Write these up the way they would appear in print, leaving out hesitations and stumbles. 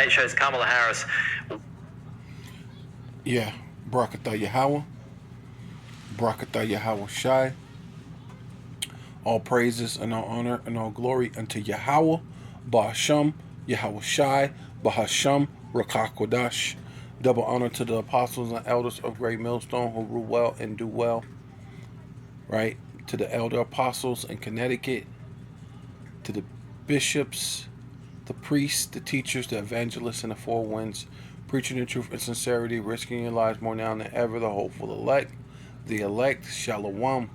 It shows Kamala Harris. Yeah, Barakatah Yahweh, Barakatah Yahweh Shai. All praises and all honor and all glory unto Yahweh, Ba'asham, Yahweh Shai, Bahasham, Rakakwadash. Double honor to the apostles and elders of Great Millstone who rule well and do well. Right? To the elder apostles in Connecticut, to the bishops, the priests, the teachers, the evangelists, and the four winds, preaching the truth and sincerity, risking your lives more now than ever, the hopeful elect, Shalom,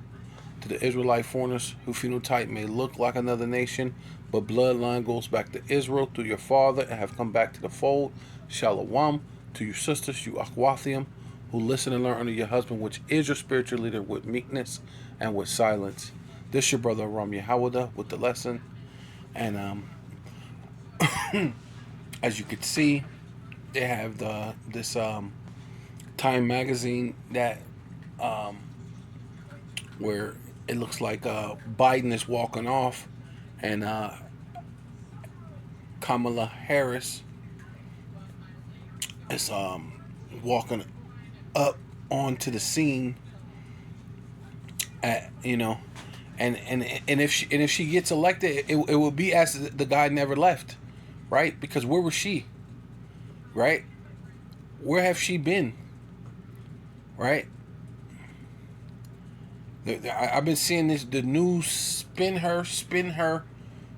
to the Israelite foreigners who phenotype may look like another nation, but bloodline goes back to Israel through your father and have come back to the fold, Shalom, to you sisters, you Akwathium, who listen and learn under your husband, which is your spiritual leader, with meekness and with silence. This your brother Ram Yahawada with the lesson. And as you can see, they have this Time magazine that where it looks like Biden is walking off, and Kamala Harris is walking up onto the scene. And if she gets elected, it will be as the guy never left, right? Because where was she, right? Where have she been, right? I've been seeing the news spin her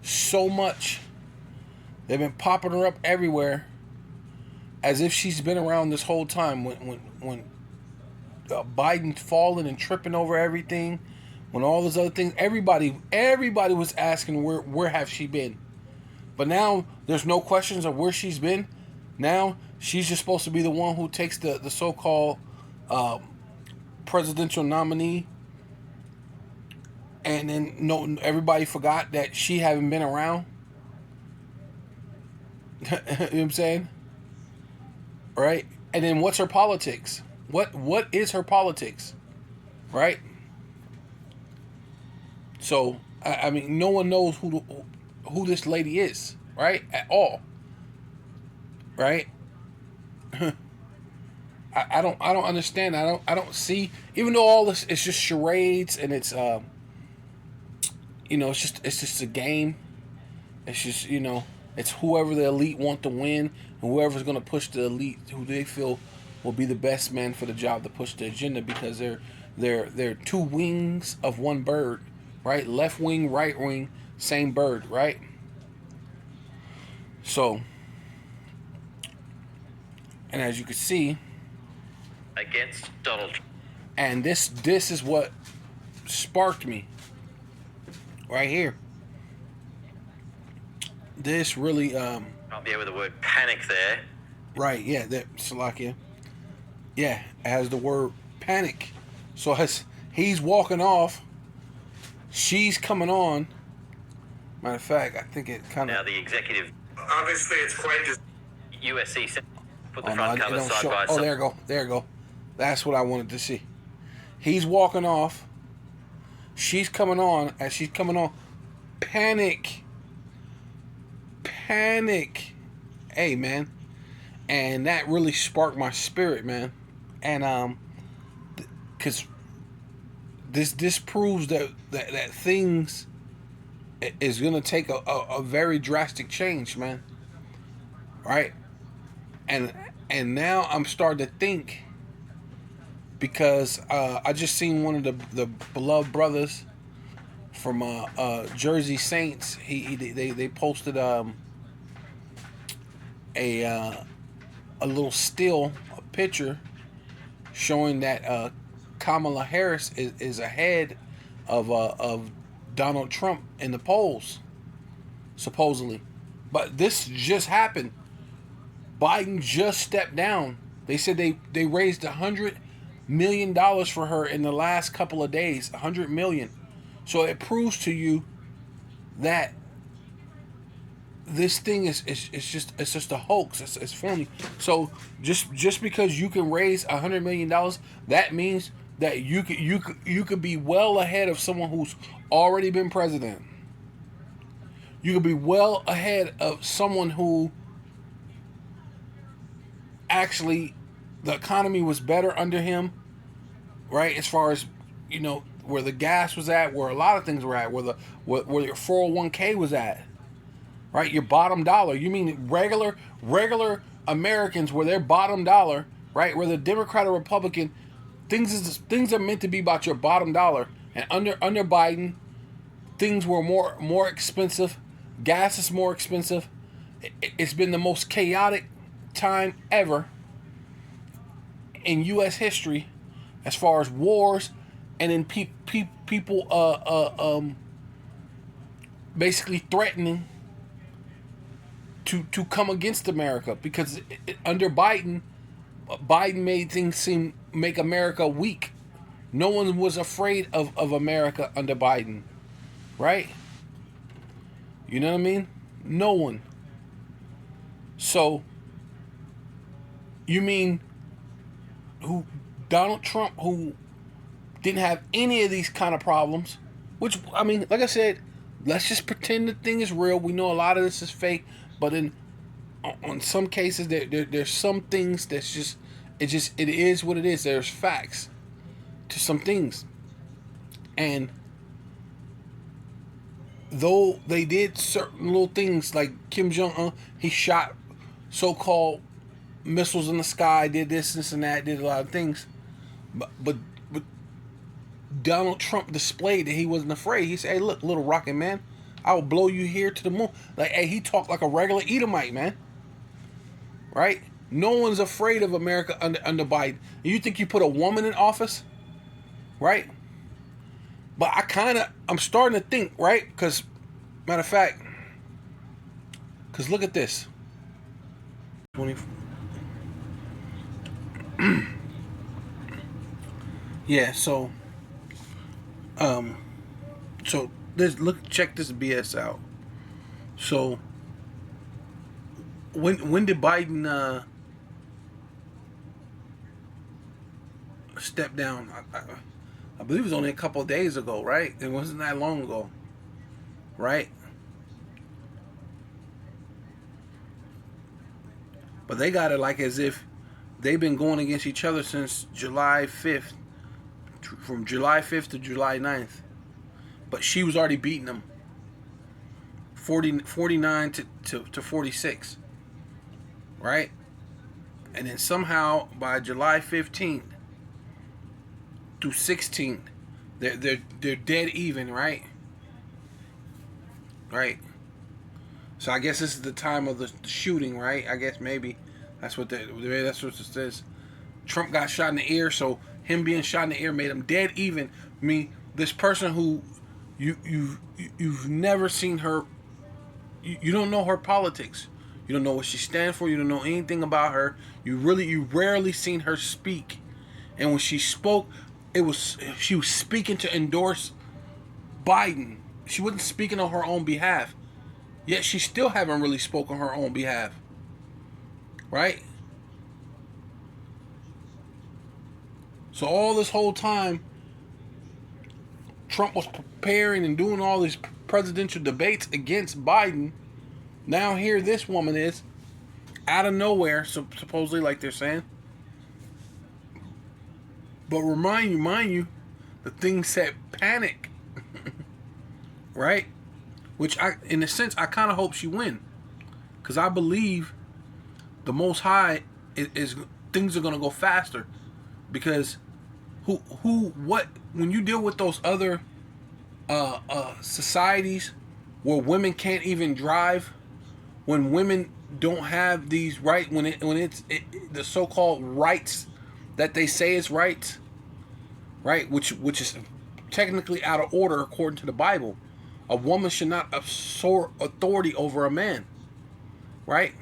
so much. They've been popping her up everywhere, as if she's been around this whole time. When Biden's falling and tripping over everything, when all those other things, everybody was asking where have she been. But now there's no questions of where she's been. Now she's just supposed to be the one who takes the so-called presidential nominee. And then everybody forgot that she haven't been around. You know what I'm saying? Right? And then what's her politics? What is her politics? Right? So I mean, no one knows who this lady is, right? At all. Right? I don't understand. I don't see, even though all this is just charades and it's it's just a game. It's just, it's whoever the elite want to win, and whoever's going to push the elite, who they feel will be the best man for the job to push the agenda, because they're two wings of one bird, right? Left wing, right wing, same bird, right? So, and as you can see, against Donald Trump. And this is what sparked me right here. This really I'll be with the word panic there. Right, yeah, that Salakia. Yeah, it has the word panic. So as he's walking off, she's coming on. Matter of fact, I think it kind of. Now the executive. Obviously, it's quite just. USC put the front cover side by side. Oh, there you go. That's what I wanted to see. He's walking off. She's coming on. As she's coming on, panic. Hey, man. And that really sparked my spirit, man. And because this proves that things is gonna take a very drastic change, man. Right? And now I'm starting to think, because I just seen one of the beloved brothers from Jersey Saints. They posted a little still, a picture showing that Kamala Harris is ahead of Donald Trump in the polls, supposedly. But this just happened. Biden just stepped down. They said they raised $100 million for her in the last couple of days. $100 million. So it proves to you that this thing is just a hoax. It's phony. So just because you can raise $100 million, that means that you could be well ahead of someone who's already been president. You could be well ahead of someone who actually the economy was better under him, right? As far as, you know, where the gas was at, where a lot of things were at, where your 401k was at, right? Your bottom dollar. You mean regular Americans, where their bottom dollar, right? Where the Democrat or Republican, things are meant to be about your bottom dollar. And under Biden, things were more expensive. Gas is more expensive. It's been the most chaotic time ever in U.S. history, as far as wars, and then people basically threatening to come against America, because under Biden made things make America weak. No one was afraid of America under Biden, right? You know what I mean? No one. So, you mean who Donald Trump, who didn't have any of these kind of problems, which, I mean, like I said, let's just pretend the thing is real. We know a lot of this is fake, but on some cases there's some things that's just it is what it is. There's facts to some things. And though they did certain little things, like Kim Jong-un, he shot so-called missiles in the sky, did this and that, did a lot of things, but Donald Trump displayed that he wasn't afraid. He said, "Hey, look, little rocket man, I will blow you here to the moon." Like, hey, he talked like a regular Edomite, man. Right? No one's afraid of America under Biden. You think you put a woman in office, right? But I'm starting to think, right? Because, matter of fact, because look at this. 24. Yeah, so check this BS out. So when did Biden step down? I believe it was only a couple of days ago, right? It wasn't that long ago, right? But they got it like as if they've been going against each other since July 5th, from July 5th to July 9th. But she was already beating them 49 to 46, right? And then somehow by July 15th through 16th, they're dead even, right? Right. So I guess this is the time of the shooting, right? I guess maybe that's what it says. Trump got shot in the ear, so him being shot in the ear made him dead even. I mean, this person who you've never seen her, you don't know her politics. You don't know what she stands for. You don't know anything about her. You rarely seen her speak. And when she spoke, she was speaking to endorse Biden. She wasn't speaking on her own behalf. Yet she still haven't really spoken on her own behalf. Right? So all this whole time, Trump was preparing and doing all these presidential debates against Biden. Now here this woman is, out of nowhere, supposedly, like they're saying. But mind you, the thing said panic. Right? Which, in a sense, I kind of hope she win. Because I believe the Most High is things are going to go faster. Because when you deal with those other societies where women can't even drive, when women don't have these rights, when it's the so-called rights that they say is rights, right? Which is technically out of order according to the Bible. A woman should not assert authority over a man, right?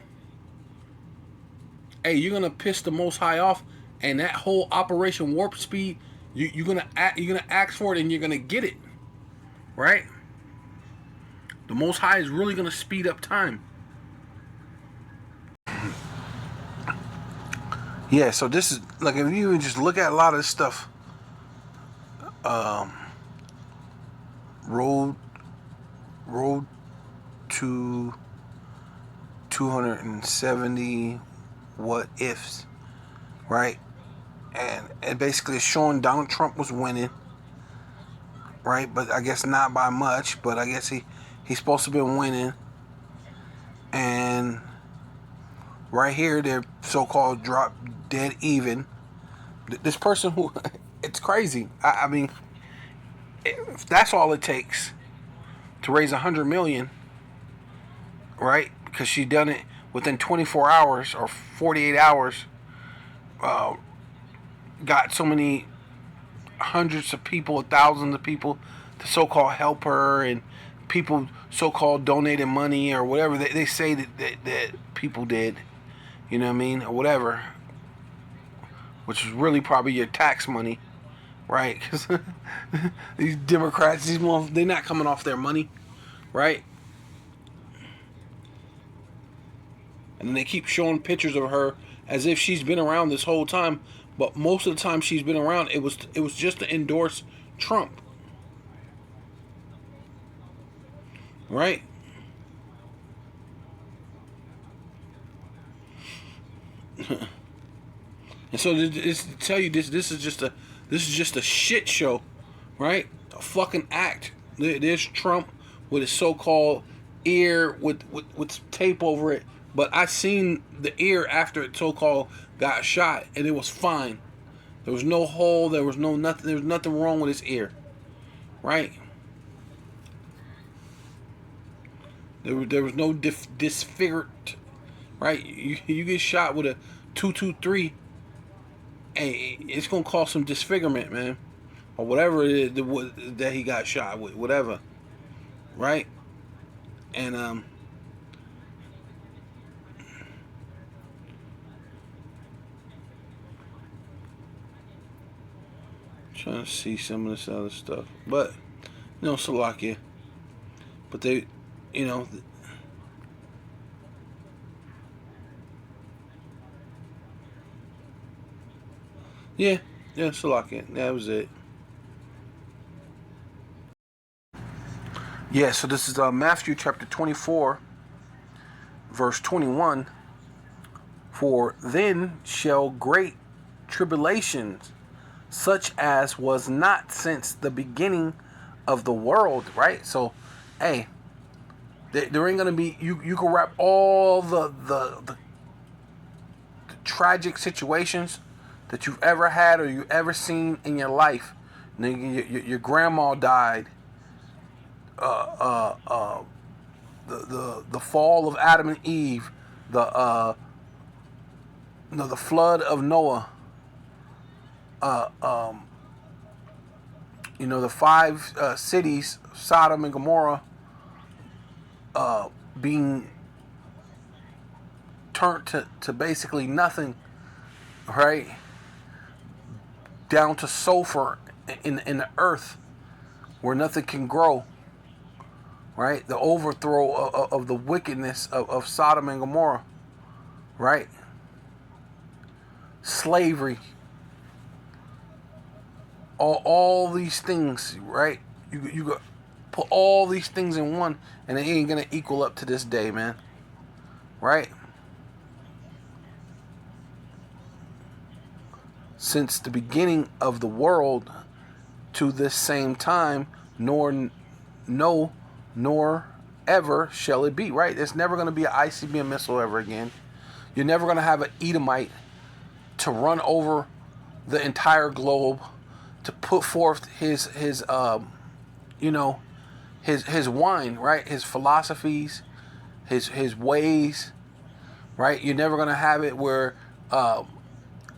Hey, you're gonna piss the Most High off, and that whole Operation Warp Speed, you're gonna ask for it, and you're gonna get it, right? The Most High is really gonna speed up time. Yeah, so this is like, if you even just look at a lot of this stuff, road to 270 what ifs, right? And basically it's showing Donald Trump was winning, right? But I guess not by much, but I guess he's supposed to be winning. And right here, they're so-called drop dead even. This person who, it's crazy. I mean, if that's all it takes to raise 100 million, right? Because she done it within 24 hours or 48 hours. Got so many hundreds of people, thousands of people to so-called help her, and people so-called donated money or whatever they say that people did, you know what I mean, or whatever, which is really probably your tax money, right? Because these Democrats, they're not coming off their money, right? And then they keep showing pictures of her as if she's been around this whole time, but most of the time she's been around, it was just to endorse Trump, right? And so this to tell you this is just a shit show, right? A fucking act. There's Trump with his so-called ear with tape over it, but I seen the ear after it so-called got shot, and it was fine. There was no hole. There was nothing. There was nothing wrong with his ear, right? There was no disfigured, right? You get shot with a 223, hey, it's gonna cause some disfigurement, man, or whatever it is that he got shot with, whatever, right? And trying to see some of this other stuff, but Slovakia, but they, yeah, Slovakia, that was it. Yeah, so this is Matthew chapter 24, verse 21. For then shall great tribulations, such as was not since the beginning of the world, right? So, hey, there ain't gonna be, you can wrap all the tragic situations that you've ever had or you ever seen in your life. Your grandma died. The fall of Adam and Eve, the flood of Noah, the 5 cities, Sodom and Gomorrah, being turned to basically nothing, right? Down to sulfur in the earth where nothing can grow, right? The overthrow of the wickedness of Sodom and Gomorrah, right? Slavery, all these things, right? You got put all these things in one, and it ain't gonna equal up to this day, man, right? Since the beginning of the world to this same time, nor ever shall it be, right? There's never going to be an ICBM missile ever again. You're never going to have an Edomite to run over the entire globe to put forth his wine, right? His philosophies, his ways, right? You're never going to have it where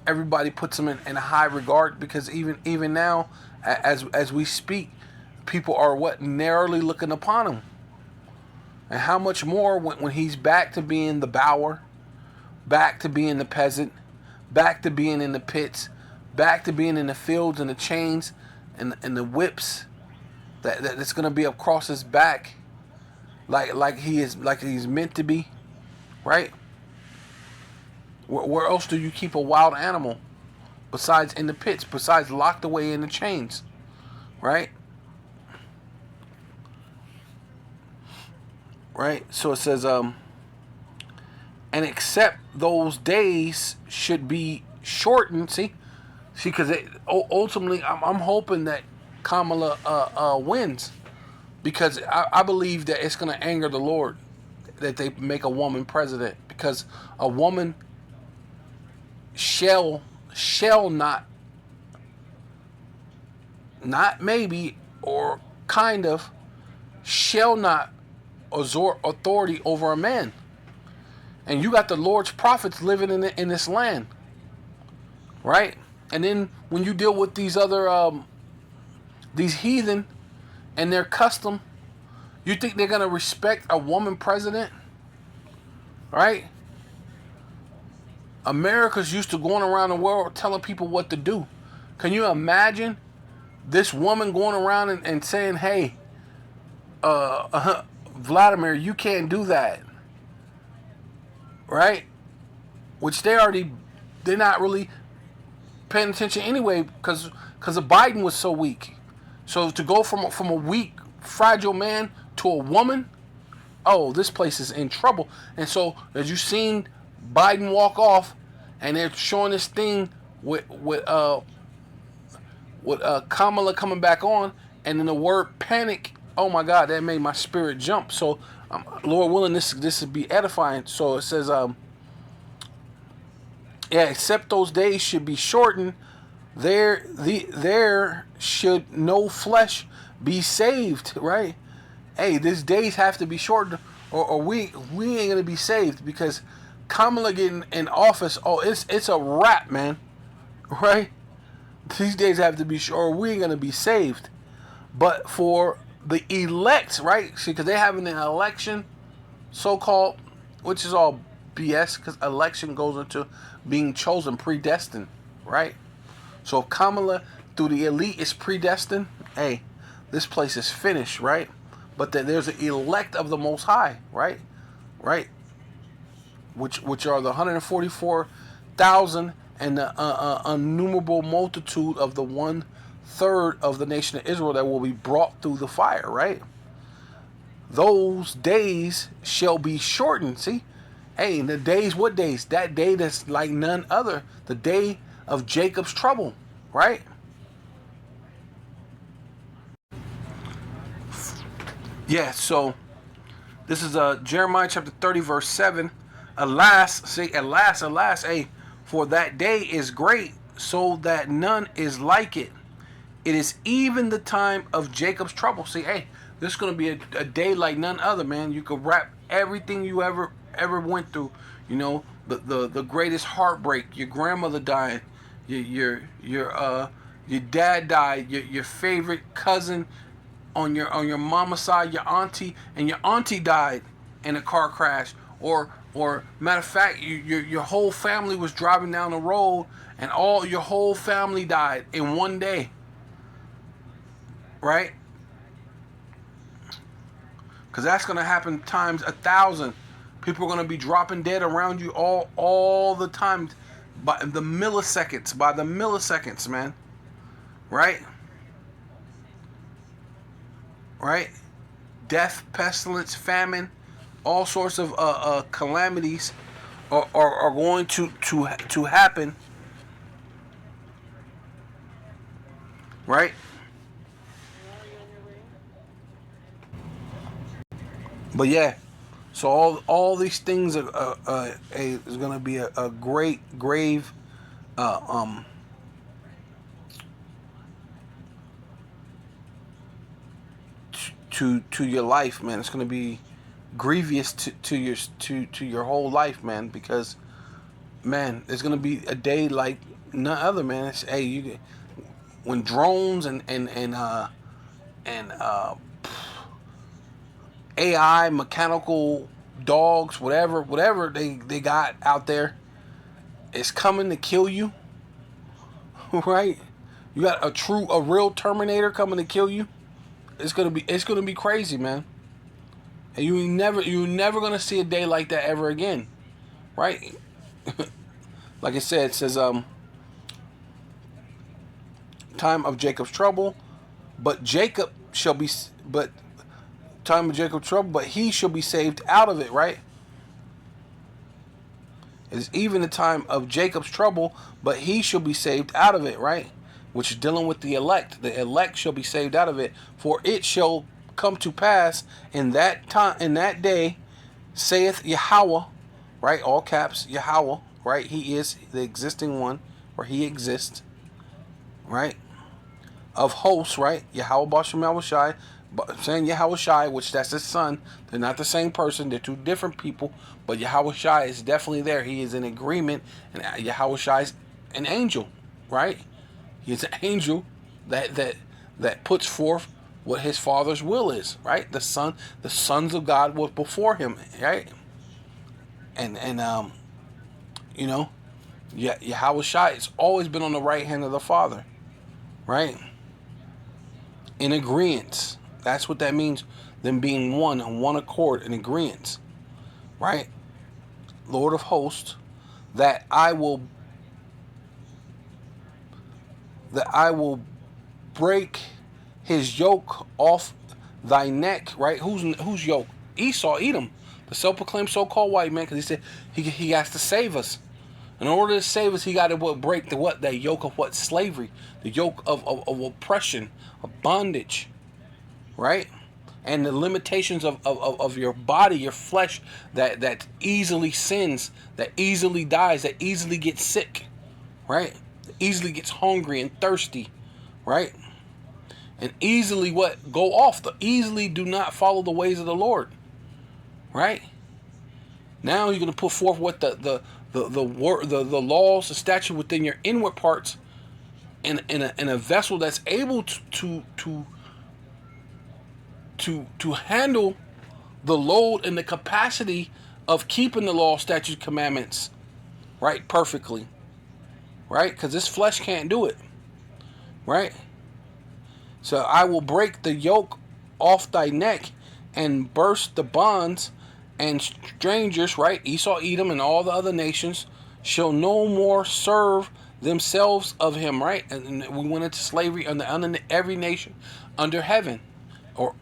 everybody puts him in a high regard, because even now, as we speak, people are narrowly looking upon him. And how much more when he's back to being the bower, back to being the peasant, back to being in the pits, back to being in the fields and the chains and the whips that's gonna be across his back, like he's meant to be, right? Where else do you keep a wild animal besides in the pits, besides locked away in the chains, right? Right? So it says, and except those days should be shortened. See, because ultimately, I'm hoping that Kamala wins, because I believe that it's going to anger the Lord that they make a woman president, because a woman shall not maybe or kind of shall not exert authority over a man. And you got the Lord's prophets living in this land, right? And then when you deal with these other these heathen and their custom, you think they're gonna respect a woman president, right? America's used to going around the world telling people what to do. Can you imagine this woman going around and saying, "Hey, Vladimir, you can't do that," right? Which they're not really paying attention anyway, because of Biden was so weak. So to go from a weak, fragile man to a woman, oh, this place is in trouble. And so as you've seen Biden walk off, and they're showing this thing with Kamala coming back on, and then the word panic. Oh my God, that made my spirit jump. So, Lord willing, this will be edifying. So it says, except those days should be shortened, there should no flesh be saved. Right? Hey, these days have to be shortened, or we ain't gonna be saved, because Kamala getting in office, oh, it's a wrap, man. Right? These days have to be short, or we ain't gonna be saved. But for the elect, right? See, because they're having an election, so-called, which is all BS, because election goes into being chosen, predestined, right? So if Kamala, through the elite, is predestined, hey, this place is finished, right? But then there's an elect of the Most High, right? Right? Which are the 144,000 and the innumerable multitude of the 1/3 of the nation of Israel that will be brought through the fire, right? Those days shall be shortened. See? Hey, the days, what days? That day that's like none other. The day of Jacob's trouble, right? Yeah, so this is Jeremiah chapter 30, verse 7. Alas, hey, for that day is great, so that none is like it. It is even the time of Jacob's trouble. See, hey, this is going to be a day like none other, man. You could wrap everything you ever went through. You know, the greatest heartbreak, your grandmother died, your dad died, your favorite cousin on your mama's side, your auntie died in a car crash, or matter of fact, your whole family was driving down the road and all your whole family died in one day, right? Because that's going to happen times 1,000. People are going to be dropping dead around you all the time, by the milliseconds, man. Right? Right? Death, pestilence, famine, all sorts of calamities are going to happen. Right? But yeah, so all these things is going to be a great grave to your life, man. It's going to be grievous to your whole life, man, because man, there's going to be a day like none other, man. It's, hey, when drones and AI, mechanical dogs, whatever they got out there, is coming to kill you, right? You got a real Terminator coming to kill you. It's gonna be crazy, man. And you're never gonna see a day like that ever again, right? Like I said, it says time of Jacob's trouble, but time of Jacob's trouble, but he shall be saved out of it, right? It is even the time of Jacob's trouble, but he shall be saved out of it, right? Which is dealing with the elect. The elect shall be saved out of it. For it shall come to pass in that time, in that day, saith Yahweh, right? All caps, Yahweh, right? He is the existing one, or he exists, right? Of hosts, right? Yahweh Bashem Yahushai, saying Yahushai, which that's his son. They're not the same person. They're two different people. But Yahushai is definitely there. He is in agreement, and Yahushai is an angel, right? He's an angel that puts forth what his father's will is, right? The sons of God was before him, right? And you know, Yahushai has always been on the right hand of the Father, right? In agreement. That's what that means. Them being one on one accord, in agreement, right? Lord of hosts, that I will break his yoke off thy neck, right? Whose yoke? Esau, Edom, the self-proclaimed so-called white man, because he said he has to save us. In order to save us, he got to break the yoke of what? Slavery, the yoke of oppression, of bondage, right? And the limitations of your body, your flesh, that easily sins, that easily dies, that easily gets sick, right? That easily gets hungry and thirsty, right? And easily go off. Easily do not follow the ways of the Lord, right? Now you're going to put forth what the laws, the statute within your inward parts, in a vessel that's able to handle the load and the capacity of keeping the law, statutes, commandments, right, perfectly, right? Because this flesh can't do it, right? So I will break the yoke off thy neck and burst the bonds, and strangers, right, Esau, Edom, and all the other nations shall no more serve themselves of him, right? And we went into slavery under every nation under heaven, or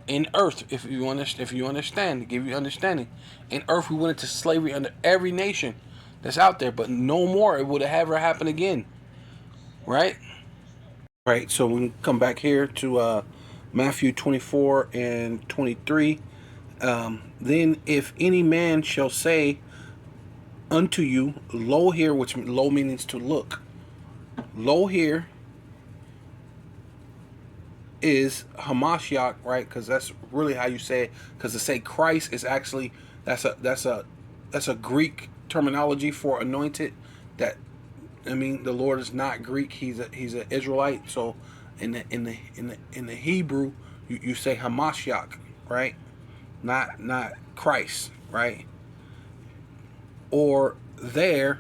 in earth, if you understand, to give you understanding. In earth, we went into slavery under every nation that's out there, but no more. It would have ever happened again, right? Right. So we come back here to Matthew 24 and 23. Then if any man shall say unto you, lo here, which lo means to look. Lo here is Hamashiach, right? Because that's really how you say it. Because to say Christ is actually that's a Greek terminology for anointed. That, I mean, the Lord is not Greek. He's an Israelite. So in the Hebrew, you say Hamashiach, right? Not Christ, right? Or there,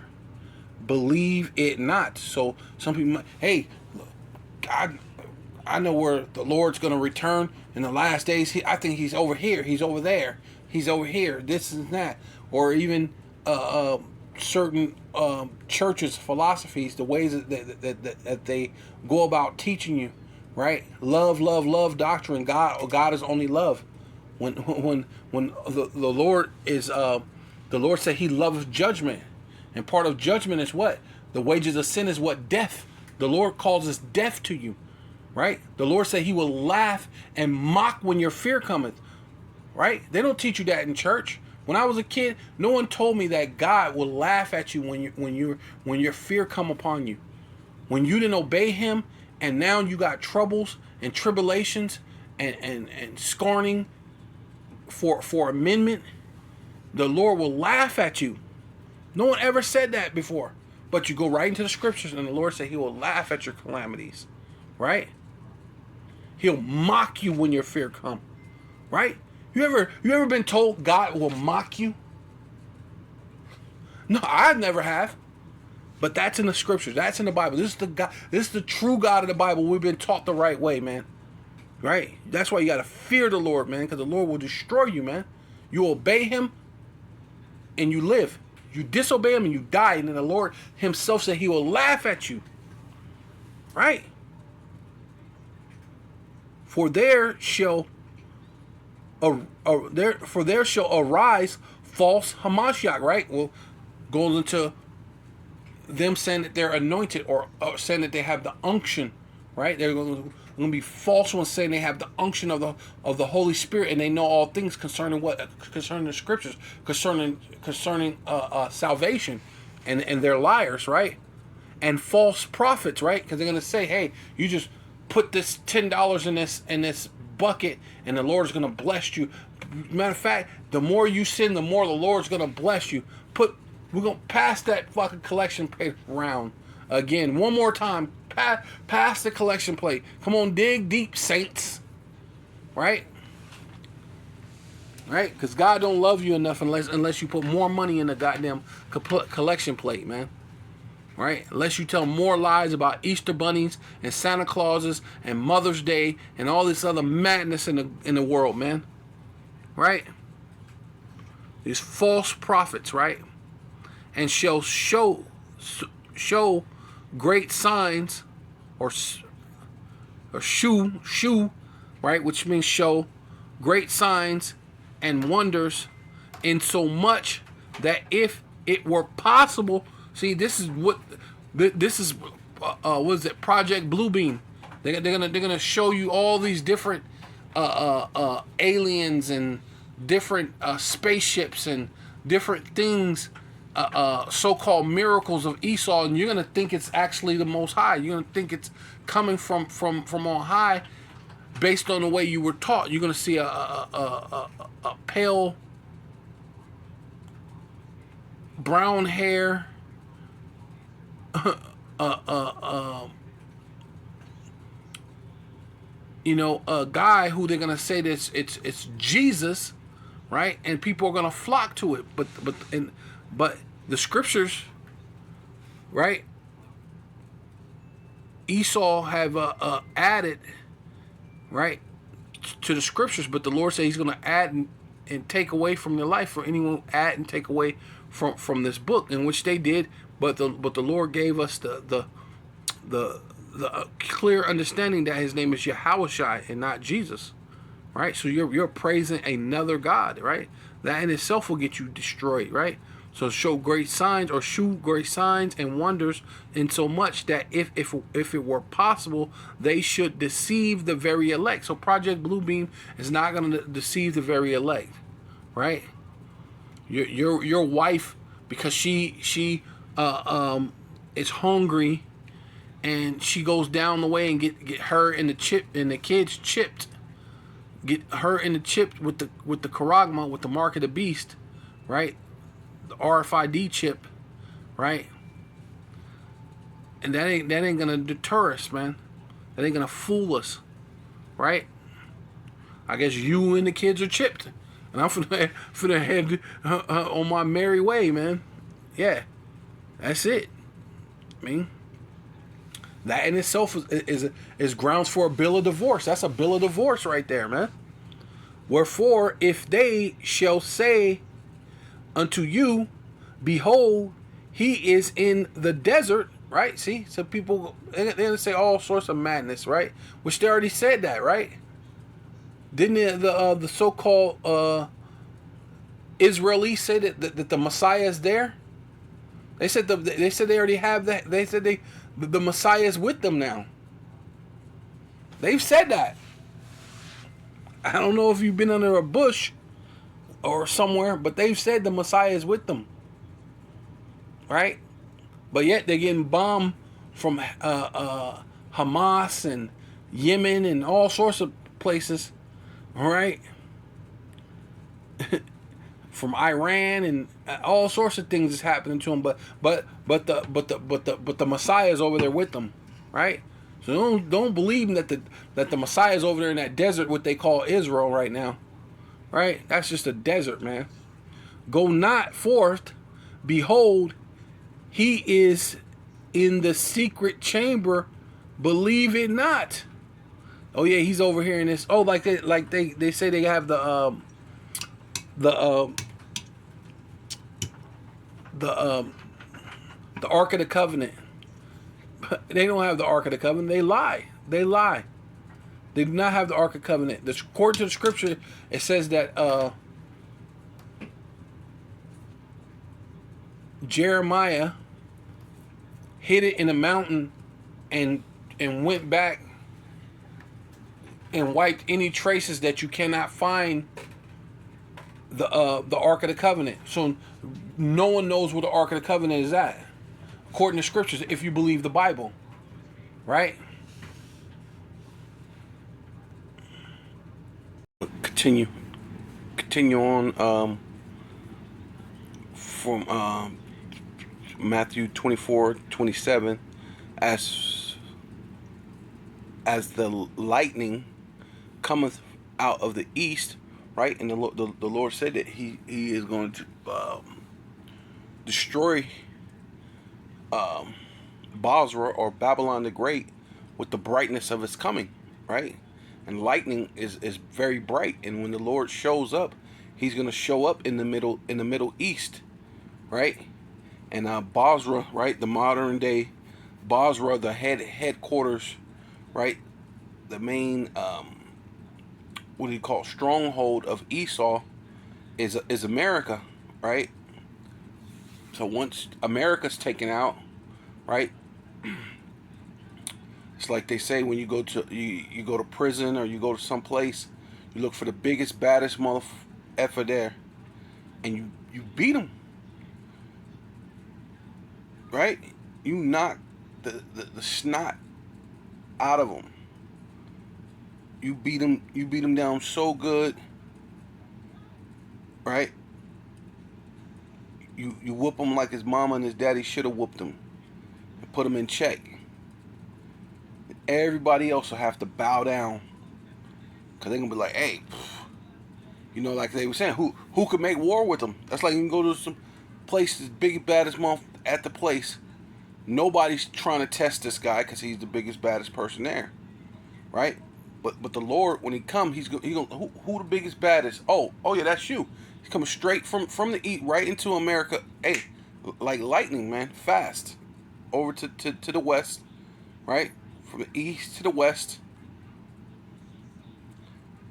believe it not. So some people might, hey, I know where the Lord's going to return in the last days. I think he's over here. He's over there. He's over here. This and that. Or even certain churches, philosophies, the ways that they go about teaching you, right? Love doctrine. God is only love. When the Lord is the Lord said he loves judgment, and part of judgment is what? The wages of sin is what? Death. The Lord causes death to you, right? The Lord said he will laugh and mock when your fear cometh, right? They don't teach you that in church. When I was a kid, no one told me that God will laugh at you when your fear come upon you, when you didn't obey him, and now you got troubles and tribulations and scorning for amendment. The Lord will laugh at you. No one ever said that before. But you go right into the scriptures and the Lord said he will laugh at your calamities. Right? He'll mock you when your fear come. Right? You ever been told God will mock you? No, I never have. But that's in the scriptures. That's in the Bible. This is the God, this is the true God of the Bible. We've been taught the right way, man. Right? That's why you got to fear the Lord, man, because the Lord will destroy you, man. You obey him and you live. You disobey him and you die. And then the Lord himself said he will laugh at you. Right? For there shall arise false Hamashiach, right? Well, goes into them saying that they're anointed, or saying that they have the unction, right? They're going to be false ones saying they have the unction of the Holy Spirit, and they know all things concerning the scriptures, concerning salvation, and they're liars, right? And false prophets, right? Because they're going to say, hey, you just put this $10 in this bucket, and the Lord's going to bless you. Matter of fact, the more you sin, the more the Lord's going to bless you. We're going to pass that fucking collection plate around again. One more time. Pass the collection plate. Come on, dig deep, saints. Right? Right? Because God don't love you enough unless you put more money in the goddamn collection plate, man. Right? Unless you tell more lies about Easter bunnies and Santa Clauses and Mother's Day and all this other madness in the world, man. Right? These false prophets, right? And shall show great signs, or shew, right? Which means show great signs and wonders, in so much that if it were possible, see, this is what is it? Project Bluebeam. They're gonna show you all these different aliens and different spaceships and different things, so-called miracles of Esau, and you're gonna think it's actually the Most High. You're gonna think it's coming from on high, based on the way you were taught. You're gonna see a pale brown hair, a guy who they're gonna say that it's Jesus, right? And people are gonna flock to it. But the scriptures, right? Esau have added, right, to the scriptures, but the Lord said He's gonna add and take away from your life for anyone who add and take away from this book, in which they did. But the Lord gave us the clear understanding that His name is Yahushua and not Jesus, right? So you're praising another God, right? That in itself will get you destroyed, right? So show great signs, or shew great signs and wonders, in so much that if it were possible, they should deceive the very elect. So Project Bluebeam is not going to deceive the very elect, right? Your wife, because she is hungry, and she goes down the way and get her and the kids chipped. Get her in the chip with the charagma, with the mark of the beast, right? The RFID chip, right? And that ain't gonna deter us, man. That ain't gonna fool us, right? I guess you and the kids are chipped, and I'm finna head on my merry way, man. Yeah, that's it. I mean, that in itself is grounds for a bill of divorce. That's a bill of divorce right there, man. Wherefore, if they shall say unto you, behold, he is in the desert, right? See, so people, they're going to say all sorts of madness, right? Which they already said that, right? Didn't the so-called Israelis say that the Messiah is there? They said they already have that. They said the Messiah is with them now. They've said that. I don't know if you've been under a bush or somewhere, but they've said the Messiah is with them, right? But yet they're getting bombed from Hamas and Yemen and all sorts of places, all right? From Iran and all sorts of things is happening to them, but the Messiah is over there with them, right? So don't believe that the Messiah is over there in that desert, what they call Israel right now, right? That's just a desert, man. Go not forth, behold, he is in the secret chamber, believe it not. Oh yeah, he's over here in this. Oh, like they say they have the Ark of the Covenant. They don't have the Ark of the Covenant. They lie. They do not have the Ark of the Covenant. According to the scripture, it says that Jeremiah hid it in a mountain and went back and wiped any traces that you cannot find the Ark of the Covenant. So no one knows where the Ark of the Covenant is at, according to scriptures, if you believe the Bible, right? Continue on from Matthew 24:27, as the lightning cometh out of the east, right? And the Lord said that he is going to destroy Basra, or Babylon the Great, with the brightness of its coming, right? And lightning is very bright, and when the Lord shows up, he's going to show up in the Middle East, right? And Basra, right, the modern day Basra, the headquarters, right, the main what do you call, stronghold of Esau is America, right? So once America's taken out, right, it's like they say, when you go to you go to prison, or you go to some place, you look for the biggest, baddest motherfucker there, and you beat him, right? You knock the snot out of him. You beat him down so good, right? You whoop him like his mama and his daddy should have whooped him, and put him in check. Everybody else will have to bow down, because they're gonna be like, hey, you know, like they were saying, who could make war with them? That's like you can go to some place, the biggest, baddest month at the place. Nobody's trying to test this guy because he's the biggest, baddest person there, right? But the Lord, when he come, he gonna who the biggest, baddest? Oh yeah, that's you. He's coming straight from the east right into America. Hey, like lightning, man, fast over to the west, right? From the east to the west,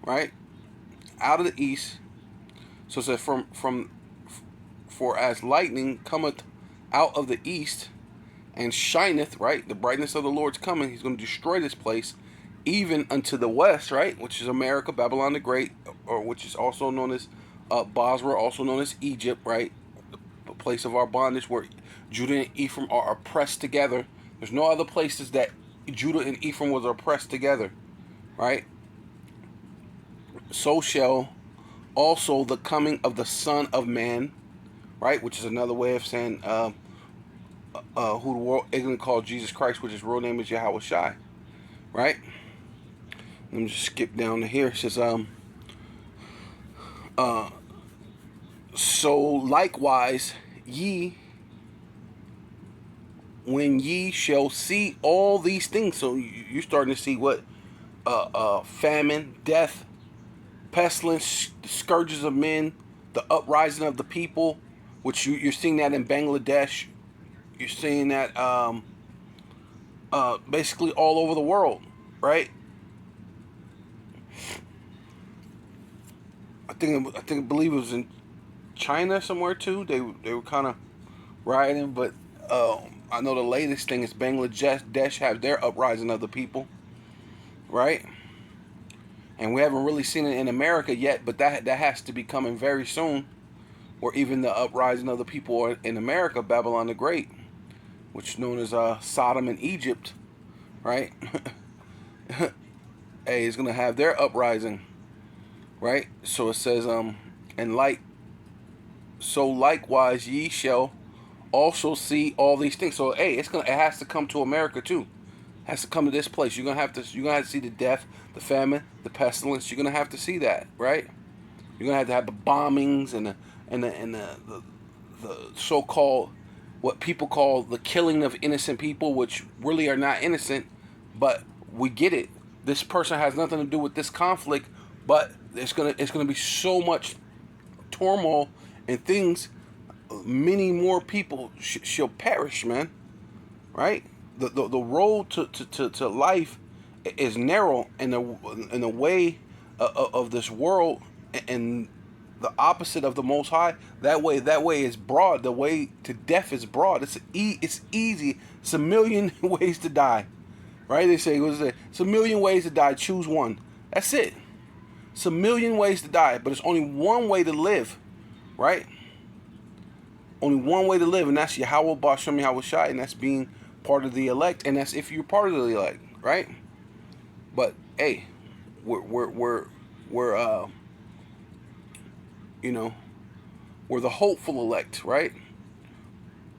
right? Out of the east. So it says for as lightning cometh out of the east, and shineth, right? The brightness of the Lord's coming. He's going to destroy this place, even unto the west, right? Which is America, Babylon the Great, or which is also known as Basra, also known as Egypt, right? The place of our bondage, where Judah and Ephraim are oppressed together. There's no other places that Judah and Ephraim was oppressed together, right? So shall also the coming of the Son of Man, right? Which is another way of saying who the world is going to call Jesus Christ, which his real name is Yahweh Shai, right? Let me just skip down to here. It says, so likewise ye, when ye shall see all these things. So you're starting to see what? Famine, death, pestilence, the scourges of men, the uprising of the people, which you're seeing that in Bangladesh. You're seeing that basically all over the world, right? I believe it was in China somewhere too. They were kind of rioting, but I know the latest thing is Bangladesh have their uprising of the people, right? And we haven't really seen it in America yet, but that has to be coming very soon, or even the uprising of the people in America, Babylon the Great, which is known as Sodom and Egypt, right? Hey, it's gonna have their uprising, right? So it says, and so likewise ye shall also see all these things. So hey, it has to come to America too. It has to come to this place. You're gonna have to see the death, the famine, the pestilence. You're gonna have to see that, right? You're gonna have the bombings and the so-called, what people call the killing of innocent people, which really are not innocent, but we get it. This person has nothing to do with this conflict, but it's gonna be so much turmoil and things. Many more people shall perish, man. Right? The road to life is narrow, and the way of this world, and the opposite of the Most High, that way is broad. The way to death is broad. It's easy. It's a million ways to die, right? They say, what is it? It's a million ways to die. Choose one. That's it. It's a million ways to die, but it's only one way to live, right? Only one way to live, and that's Yahweh Ba'ashem Yahweh Shai, and that's being part of the elect, and that's if you're part of the elect, right? But hey, we're you know, we're the hopeful elect, right?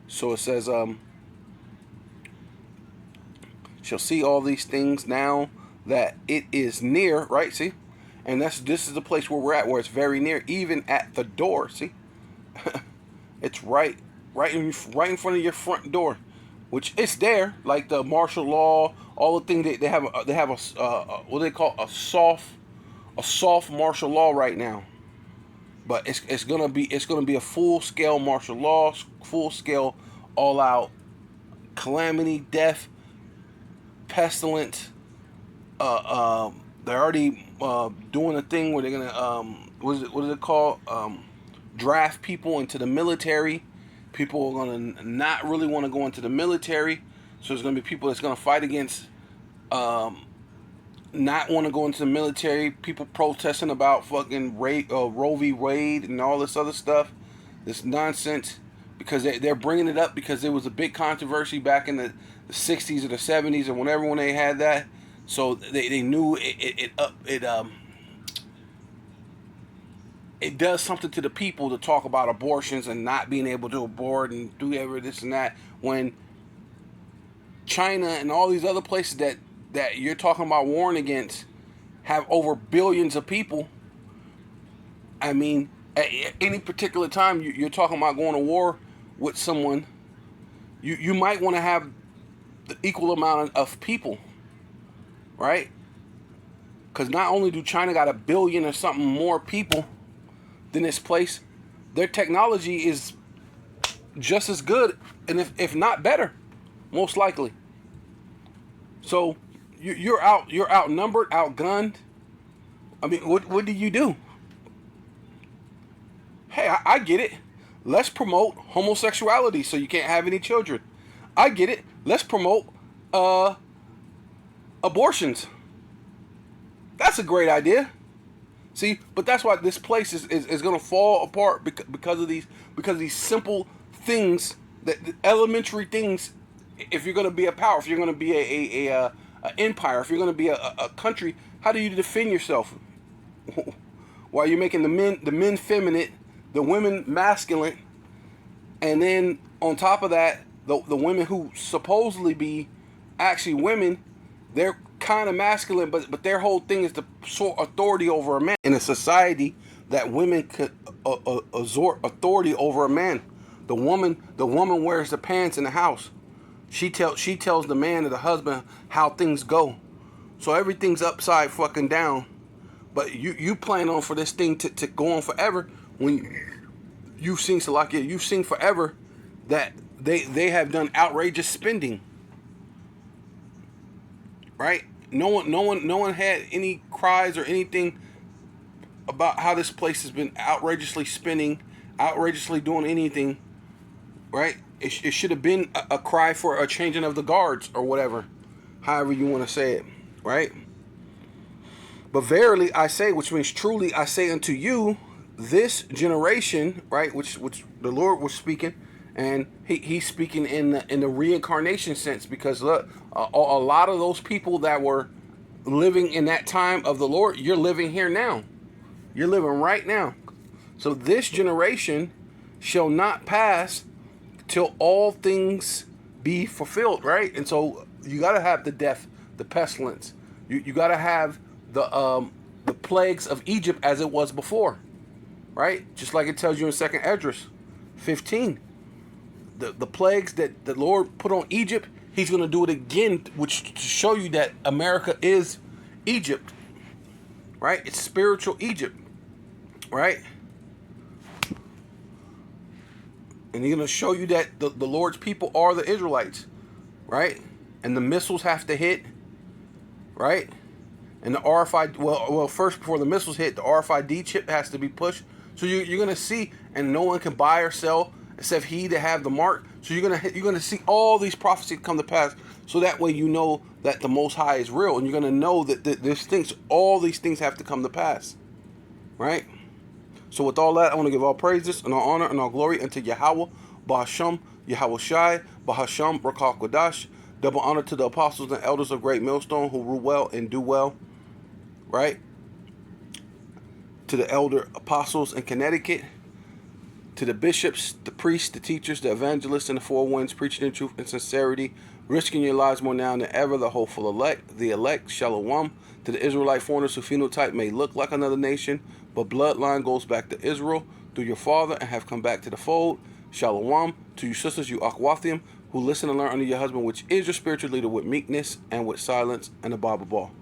So it says, shall see all these things now that it is near, right? See, and this is the place where we're at, where it's very near, even at the door. See, it's right in front of your front door, which it's there, like the martial law, all the things they have a what they call a soft martial law right now. But it's gonna be a full scale martial law, full scale, all out calamity, death, pestilence. They're already doing a thing where they're gonna what is it called? Draft people into the military. People are gonna not really want to go into the military, so there's gonna be people that's gonna fight against not want to go into the military. People protesting about fucking Roe v. Wade and all this other stuff, this nonsense, because they're bringing it up because there was a big controversy back in the 60s or the 70s or whenever when they had that. So they knew it does something to the people to talk about abortions and not being able to abort and do ever this and that, when China and all these other places that you're talking about warring against have over billions of people. I mean, at any particular time you're talking about going to war with someone, you might want to have the equal amount of people, right? Because not only do China got 1 billion or something more people than this place, their technology is just as good, and if not better, most likely. So you're outnumbered, outgunned. I mean, what do you do? Hey, I get it. Let's promote homosexuality so you can't have any children. I get it. Let's promote abortions. That's a great idea. See, but that's why this place is going to fall apart because of these simple things, that elementary things. If you're going to be a power, if you're going to be a empire, if you're going to be a country, how do you defend yourself? While you're making the men feminine, the women masculine, and then on top of that, the women who supposedly be actually women, they're kind of masculine, but their whole thing is to sort authority over a man. In a society that women could exert authority over a man, the woman wears the pants in the house. She tells the man or the husband how things go. So everything's upside fucking down. But you plan on for this thing to go on forever, when you've seen Salakia, you've seen forever that they have done outrageous spending. Right? No one had any cries or anything about how this place has been outrageously spending, outrageously doing anything. Right? It should have been a cry for a changing of the guards or whatever, however you want to say it, right? But verily I say, which means truly I say unto you, this generation, right, which the Lord was speaking, and he's speaking in the reincarnation sense, because look, a lot of those people that were living in that time of the Lord, you're living here now. You're living right now. So this generation shall not pass till all things be fulfilled, right? And so you got to have the death, the pestilence. You got to have the plagues of Egypt as it was before, right? Just like it tells you in 2nd Esdras 15. The plagues that the Lord put on Egypt, he's going to do it again, which to show you that America is Egypt, right? It's spiritual Egypt, right? And he's going to show you that the Lord's people are the Israelites, right? And the missiles have to hit, right? And the RFID, well, first before the missiles hit, the RFID chip has to be pushed So you're gonna see, and no one can buy or sell except he that have the mark. So you're gonna see all these prophecies come to pass. So that way you know that the Most High is real, and you're gonna know that there's things, all these things have to come to pass, right? So with all that, I want to give all praises and all honor and all glory unto Yahweh, Ba'ashem, Yahweh Shai, Ba'Hashem, Rakal Kodash. Double honor to the apostles and elders of Great Millstone who rule well and do well, right? To the elder apostles in Connecticut, to the bishops, the priests, the teachers, the evangelists, and the four winds, preaching in truth and sincerity, risking your lives more now than ever, the hopeful elect, the elect, Shalom. To the Israelite foreigners whose phenotype may look like another nation, but bloodline goes back to Israel through your father and have come back to the fold, Shalom. To you sisters, you Akwathim, who listen and learn under your husband, which is your spiritual leader, with meekness and with silence, and the Bible ball.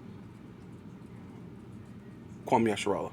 Kwam Yasharallah.